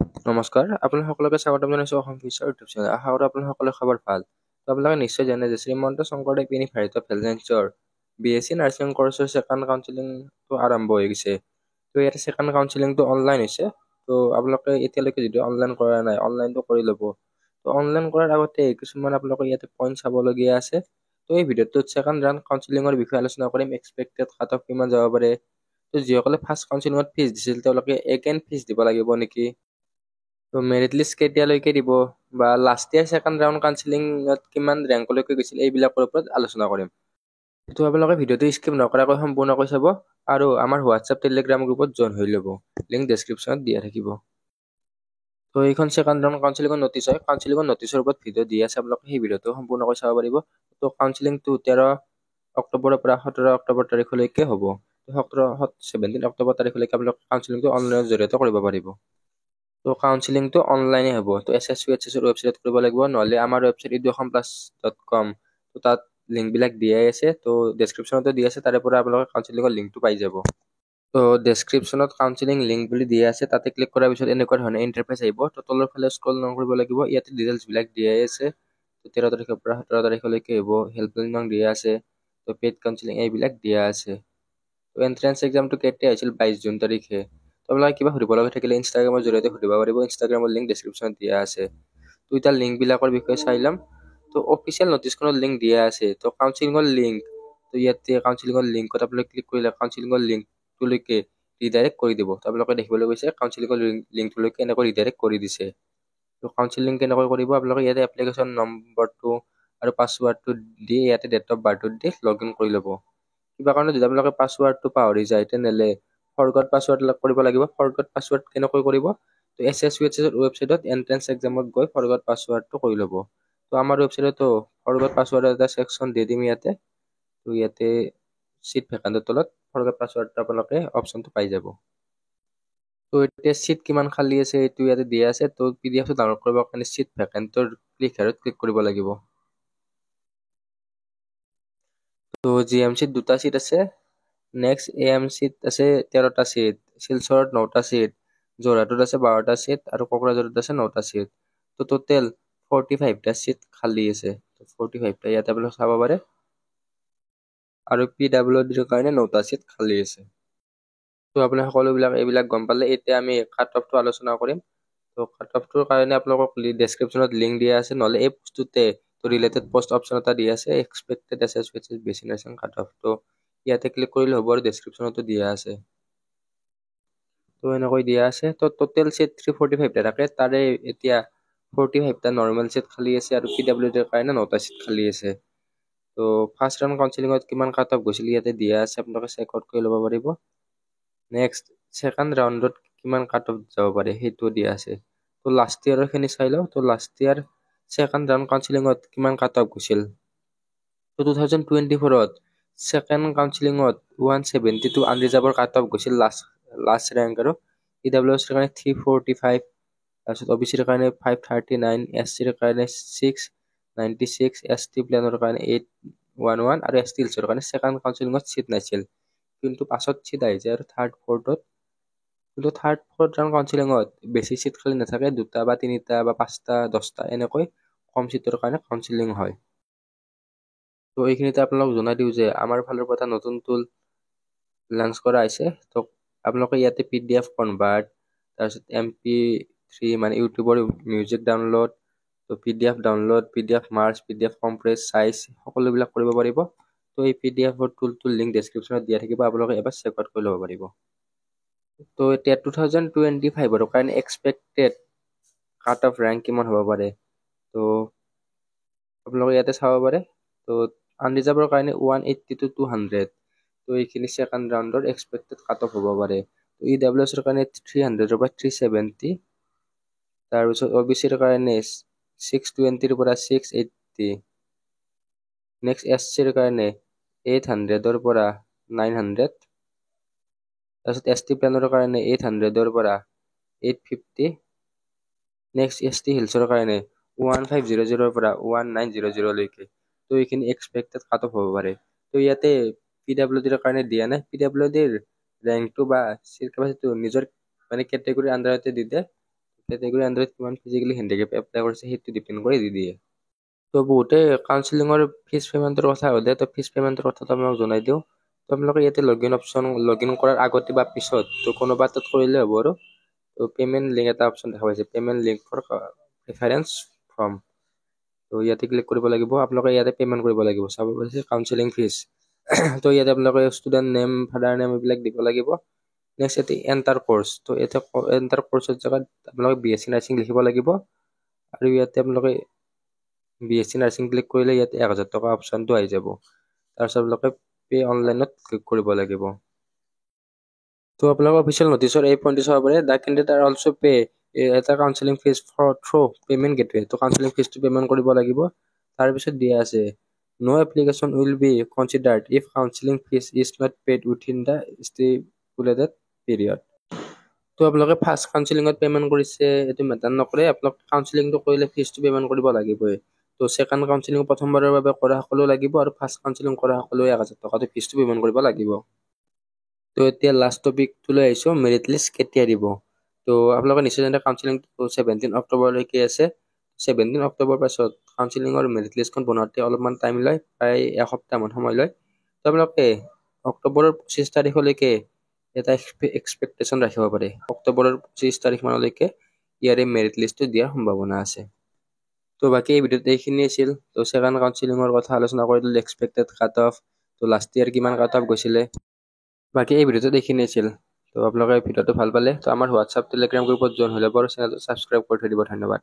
নমস্কাৰ, আপোনালোক সকলোকে স্বাগতম জনাইছোঁ অসম ফিচাৰ ইউটিউব চেনেল। আশা কৰোঁ আপোনালোক সকলোৰে খবৰ ভাল। তো আপোনালোকে নিশ্চয় জানে যে Srimanta Sankardev university of health BSc nursing course second কাউন্সিলিংটো আৰম্ভ হৈ গৈছে। তো ইয়াতে ছেকেণ্ড কাউন্সিলিংটো অনলাইন হৈছে। তো আপোনালোকে এতিয়ালৈকে যদি অনলাইন কৰা নাই, অনলাইনটো কৰি ল'ব। তো অনলাইন কৰাৰ আগতে কিছুমান আপোনালোকে ইয়াতে পইণ্ট চাবলগীয়া আছে। তো এই ভিডিঅ'টোত ছেকেণ্ড ৰাউণ্ড কাউন্সিলিংৰ বিষয়ে আলোচনা কৰিম। এক্সপেক্টেড কাট অফ কিমান যাব পাৰে। তো যিসকলে ফাৰ্ষ্ট কাউন্সিলিঙত ফিজ দিছিল তেওঁলোকে এগেইন ফিজ দিব লাগিব নেকি? তো মেৰিট লিষ্ট কেতিয়ালৈকে দিব বা লাষ্ট ইয়াৰ ছেকেণ্ড ৰাউণ্ড কাউন্সিলিঙত কিমান ৰেংকলৈকে গৈছিল এইবিলাকৰ ওপৰত আলোচনা কৰিম। তো আপোনালোকে ভিডিঅ'টো স্কিপ নকৰাকৈ সম্পূৰ্ণকৈ চাব আৰু আমাৰ হোৱাটছএপ টেলিগ্ৰাম গ্ৰুপত জইন হৈ ল'ব। লিংক ডেছক্ৰিপশ্যনত দিয়া থাকিব। তো এইখন ছেকেণ্ড ৰাউণ্ড কাউন্সিলিঙৰ নটিচ হয়। কাউন্সিলিঙৰ নটিচৰ ওপৰত ভিডিঅ' দি আছে, আপোনালোকে সেই ভিডিঅ'টো সম্পূৰ্ণকৈ চাব পাৰিব। তো কাউন্সিলিংটো 13 অক্টোবৰৰ পৰা 17 অক্টোবৰ তাৰিখলৈকে হ'ব। 17 অক্টোবৰ তাৰিখলৈকে আপোনালোকে কাউন্সিলিংটো অনলাইনৰ জৰিয়তে কৰিব পাৰিব। তো কাউন্সিলিংটো অনলাইনে হ'ব। তো SSUHS ৱেবছাইটত কৰিব লাগিব, নহ'লে আমাৰ ৱেবছাইট eduationplus.com। তো তাত লিংকবিলাক দিয়াই আছে। তো ডেছক্ৰিপশ্যনতো দি আছে, তাৰে পৰা আপোনালোকে কাউন্সিলিঙৰ লিংকটো পাই যাব। তো ডেছক্ৰিপশ্যনত কাউন্সিলিং লিংক বুলি দিয়া আছে, তাতে ক্লিক কৰাৰ পিছত এনেকুৱা ধৰণৰ ইণ্টাৰফেচ আহিব। তো তলৰ ফালে স্ক্ৰল ডাউন কৰিব লাগিব, ইয়াতে ডিটেইলছবিলাক দিয়াই আছে। তো 13 তাৰিখৰ পৰা 17 তাৰিখলৈকে হ'ব। হেল্পলাইন নম্বৰ দিয়া আছে। তো পেইড কাউন্সিলিং এইবিলাক দিয়া আছে। তো এণ্ট্ৰেন্স এক্সামটো কেতিয়া হৈছিল? 22 জুন তাৰিখে। তো আপোনালোকে কিবা সুধিব লগা থাকিলে ইনষ্টাগ্ৰামৰ জৰিয়তে সুধিব পাৰিব। ইনষ্টাগ্ৰামৰ লিংক ডেছক্ৰিপশ্যনত দিয়া আছে। তো এতিয়া লিংকবিলাকৰ বিষয়ে চাই ল'ম। তো অফিচিয়েল নটিচখনত লিংক দিয়া আছে। তো কাউন্সিলিঙৰ লিংক, তো ইয়াতে কাউন্সিলিঙৰ লিংকত আপোনালোকে ক্লিক কৰিলে কাউন্সিলিঙৰ লিংকটোলৈকে ৰিডাইৰেক্ট কৰি দিব। তো আপোনালোকে দেখিবলৈ গৈছে কাউন্সিলিঙৰ লিংকটোলৈকে এনেকৈ ৰিডাইৰেক্ট কৰি দিছে। তো কাউন্সিলিং কেনেকৈ কৰিব? আপোনালোকে ইয়াতে এপ্লিকেশ্যন নম্বৰটো আৰু পাছৱাৰ্ডটো দি ইয়াতে ডেট অফ বাৰ্থটো দি লগ ইন কৰি ল'ব। কিবা কাৰণত যদি আপোনালোকে পাছৱাৰ্ডটো পাহৰি যায় তেনেহ'লে ফৰগট পাছৱাৰ্ড কৰিব লাগিব। ফৰগট পাছৱাৰ্ড কেনেকৈ কৰিব? তো SSUHS ৱেবছাইটত এণ্ট্ৰেন্স এক্সামত গৈ ফৰগট পাছৱাৰ্ডটো কৰি ল'ব। তো আমাৰ ৱেবছাইটতো ফৰগট পাছৱাৰ্ডৰ এটা ছেকশ্যন দি দিম ইয়াতে। তো ইয়াতে চিট ভেকেণ্টৰ তলত ফৰগট পাছৱাৰ্ডটো আপোনালোকে অপশ্যনটো পাই যাব। তো এতিয়া চিট কিমান খালী আছে এইটো ইয়াতে দিয়া আছে। তো PDFটো ডাউনলোড কৰিবৰ কাৰণে চিট ভেকেণ্টৰ ক্লিক কৰিব লাগিব। তো GMCত 2টা চিট আছে। নেক্সট AMCত আছে 13টা চিট, শিলচৰত 9টা চিট, যোৰহাটত আছে 12টা চিট আৰু কোকৰাঝাৰত আছে 9টা চিট। তো টোটেল 45টা চিট খালী আছে। 45টা ইয়াতে আপোনালোকে চাব পাৰে। আৰু PWDৰ কাৰণে 9টা চিট খালী আছে। তো আপুনি এইবিলাক গম পালে, এতিয়া আমি কাট অফটো আলোচনা কৰিম। তো কাট অফটোৰ কাৰণে আপোনালোকক ডেছক্ৰিপশ্যনত লিংক দিয়া আছে, নহ'লে এই বস্তুতে ৰিলেটেড পষ্ট অপশ্যন এটা দিয়া আছে, expected SSUHS BSc nursing cut off. তো ইয়াতে ক্লিক কৰিলে হ'ব আৰু ডেছক্ৰিপশ্যনতো দিয়া আছে। তো এনেকৈ দিয়া আছে। তো টোটেল চিট 345টা থাকে, তাৰে এতিয়া 45টা নৰ্মেল চিট খালী আছে আৰু PWDৰ কাৰণে 9টা চিট খালী আছে। তো ফাৰ্ষ্ট ৰাউণ্ড কাউন্সিলিঙত কিমান কাট অফ গৈছিল ইয়াতে দিয়া আছে, আপোনালোকে চেক আউট কৰি ল'ব পাৰিব। নেক্সট ছেকেণ্ড ৰাউণ্ডত কিমান কাট অফ যাব পাৰে সেইটো দিয়া আছে। তো লাষ্ট ইয়াৰৰখিনি চাই লওঁ। তো লাষ্ট ইয়াৰ ছেকেণ্ড ৰাউণ্ড কাউন্সিলিঙত কিমান কাট অফ গৈছিল? তো 2024ত ছেকেণ্ড কাউন্সিলিঙত 172 আনৰিজাৰ্ভৰ কাট অফ গৈছিল লাষ্ট ৰেংক আৰু PWCৰ কাৰণে 345, তাৰপিছত OBCৰ কাৰণে 539, SCৰ কাৰণে 696, ST প্লেনৰ কাৰণে 811 আৰু ST হিলছৰ কাৰণে ছেকেণ্ড কাউন্সিলিঙত চিট নাছিল। কিন্তু পাছত চিট আহিছে আৰু থাৰ্ড ফ'ৰ্থত। কিন্তু থাৰ্ড ফ'ৰ্থ ৰাউণ্ড কাউন্সিলিঙত বেছি চিট খালী নাথাকে, 2টা বা 3টা বা 5টা 10টা এনেকৈ কম চিটৰ কাৰণে কাউন্সিলিং হয়। তো এইখিনিতে আপোনালোক জনাই দিওঁ যে আমাৰ ফালৰ পৰা এটা নতুন টুল লঞ্চ কৰা হৈছে। তো আপোনালোকে ইয়াতে PDF কনভাৰ্ট, তাৰপিছত MP3 মানে ইউটিউবৰ মিউজিক ডাউনলোড, তো PDF download, PDF merge, PDF compress, size সকলোবিলাক কৰিব পাৰিব। তো এই PDFৰ টুলটোৰ লিংক ডেছক্ৰিপশ্যনত দিয়া থাকিব, আপোনালোকে এবাৰ চেক আউট কৰি ল'ব পাৰিব। তো এতিয়া 2025ৰ কাৰণে এক্সপেক্টেড কাট অফ ৰেংক কিমান হ'ব পাৰে? তো আপোনালোকে ইয়াতে চাব পাৰে। তো আনৰিজাৰ্ভৰ কাৰণে 180 to 200। তো এইখিনি ছেকেণ্ড ৰাউণ্ডৰ এক্সপেক্টেড কাট অফ হ'ব পাৰে। তো EWSৰ কাৰণে 300ৰ পৰা 370, তাৰপিছত OBCৰ কাৰণে 620ৰ পৰা 680, নেক্সট SCৰ কাৰণে 800ৰ পৰা 900, তাৰপিছত ST প্লেনৰ কাৰণে 800ৰ পৰা 850, নেক্সট ST হিলছৰ কাৰণে 1500ৰ পৰা 1900লৈকে। তো এইখিনি এক্সপেক্টেড কাট অফ হ'ব পাৰে। তো ইয়াতে PWDৰ কাৰণে দিয়া নাই, PWDৰ ৰেংকটো বা চিট কেপাচিটিটো নিজৰ মানে কেটেগৰীৰ আণ্ডাৰতে দি দিয়ে। কেটেগৰী আণ্ডাৰত কিমান ফিজিকেলি হেণ্ডিকেপ এপ্লাই কৰিছে সেইটো ডিপেণ্ড কৰি দি দিয়ে। তো বহুতে কাউন্সিলিঙৰ ফিজ পে'মেণ্টৰ কথা সোধে, তো ফিজ পে'মেণ্টৰ কথাটো আপোনাক জনাই দিওঁ। তো আপোনালোকে ইয়াতে লগ ইন কৰাৰ আগতে বা পিছত তো কোনোবা এটাত কৰিলে হ'ব আৰু। তো পে'মেণ্ট লিংক এটা অপশ্যন দেখা পাইছে, payment link for reference form. তো ইয়াতে ক্লিক কৰিব লাগিব, আপোনালোকে ইয়াতে পে'মেণ্ট কৰিব লাগিব। চাব পাৰিছে কাউন্সিলিং ফিজ। তো ইয়াতে আপোনালোকে ষ্টুডেণ্ট নেম, ফাদাৰ নেম এইবিলাক দিব লাগিব। নেক্সট ইয়াতে এণ্টাৰ কৰ্চ, তো ইয়াতে এণ্টাৰ কৰ্চৰ জেগাত আপোনালোকে BSc নাৰ্ছিং লিখিব লাগিব। আৰু ইয়াতে আপোনালোকে BSc নাৰ্ছিং ক্লিক কৰিলে ইয়াতে 1000 টকা অপশ্যনটো আহি যাব। তাৰপিছত আপোনালোকে পে অনলাইনত ক্লিক কৰিব লাগিব। তো আপোনালোকৰ অফিচিয়েল নটিচৰ এই পইণ্টটো চাব পাৰে, the candidate are also' pay এটা counselling fee for through payment gateway. তো কাউন্সিলিং ফিজটো পে'মেণ্ট কৰিব লাগিব। তাৰপিছত দিয়া আছে no application will be considered if counselling fee is not paid within the stipulated period. তো আপোনালোকে ফাৰ্ষ্ট কাউন্সিলিঙত পে'মেণ্ট কৰিছে এইটো মেটাৰ নকৰে, আপোনালোকে কাউন্সিলিংটো কৰিলে ফিজটো পে'মেণ্ট কৰিব লাগিবই। তো ছেকেণ্ড কাউন্সিলিং প্ৰথমবাৰৰ বাবে কৰা সকলেও লাগিব, আৰু ফাৰ্ষ্ট কাউন্সিলিং কৰা সকলেও 1000 টকাটো ফিজটো পে'মেণ্ট কৰিব লাগিব। তো এতিয়া লাষ্ট টপিকটোলৈ আহিছোঁ, মেৰিট লিষ্ট কেতিয়া দিব। তো আপোনালোকে নিশ্চয় জানে কাউন্সিলিংটো 17 অক্টোবৰলৈকে আছে। 17 অক্টোবৰ পাছত কাউন্সিলিঙৰ মেৰিট লিষ্টখন বনাওঁতে অলপমান টাইম লয়, প্ৰায় এসপ্তাহমান সময় লয়। তো আপোনালোকে অক্টোবৰৰ 25 তাৰিখলৈকে এটা এক্সপেক্টেশ্যন ৰাখিব পাৰে, অক্টোবৰৰ 25 তাৰিখ মানলৈকে ইয়াৰে মেৰিট লিষ্টটো দিয়াৰ সম্ভাৱনা আছে। তো বাকী এই ভিডিঅ'ত এইখিনি আছিল। তো ছেকেণ্ড কাউন্সিলিঙৰ কথা আলোচনা কৰিলোঁ, এক্সপেক্টেড কাট অফ, তো লাষ্ট ইয়াৰ কিমান কাট অফ গৈছিলে। বাকী এই ভিডিঅ'টোত এইখিনি আছিল। তো আপোনালোকে ভিডিঅ'টো ভাল পালে তো আমাৰ হোৱাটছআপ টেলিগ্ৰাম গ্ৰুপত জইন হৈ ল'ব আৰু চেনেলটো ছাবস্ক্ৰাইব কৰি থৈ দিব। ধন্যবাদ।